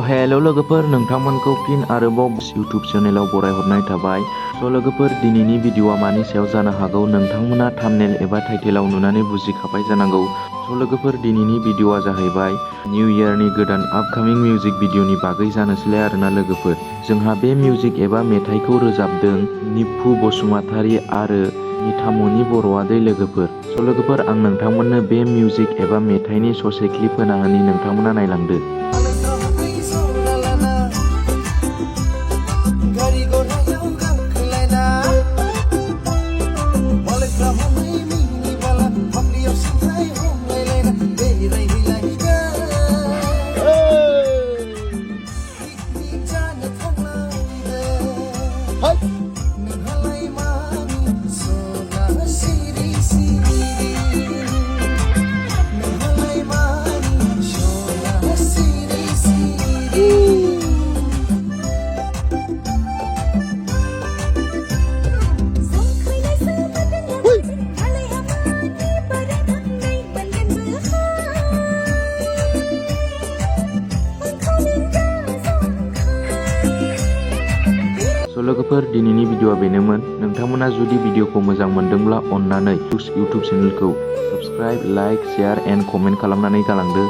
Hello लोगोफोर, नोंथांमोनखौ फिन आरोबाव इउट्यूब चेनेलाव बरायहरनाय थाबाय। लोगोफोर, दिनैनि भिडिअआ मानि सायाव जानो हागौ नोंथांमोना थाम्बनेल एबा टाइटेलाव नुनानै बुजिखाबाय जानांगौ। लोगोफोर, दिनैनि भिडिअआ जाहैबाय निउ इयारनि गोदान आपकामिं मिउजिक भिडिअनि बागै जानोसैलाय आरोना लोगोफोर। जोंहा बे मिउजिक एबा मेथाइखौ रोजाबदों निफु बसुमतारी आरो निथामनि बर'आदै लोगोफोर। लोगोफोर, आं नोंथांमोननो बे मिउजिक एबा मेथाइनि ससे क्लिप होना होनि, नोंथांमोना नायलांदो। लोगोफोर, दिनैनि भिडिअआ बेनोमोन। नोंथांमोना जुदि भिडिअखौ मोजां मोनदोंब्ला अन्नानै इउट्यूब चेनेलखौ subscribe, like, share and comment खालामनानै गालांदो।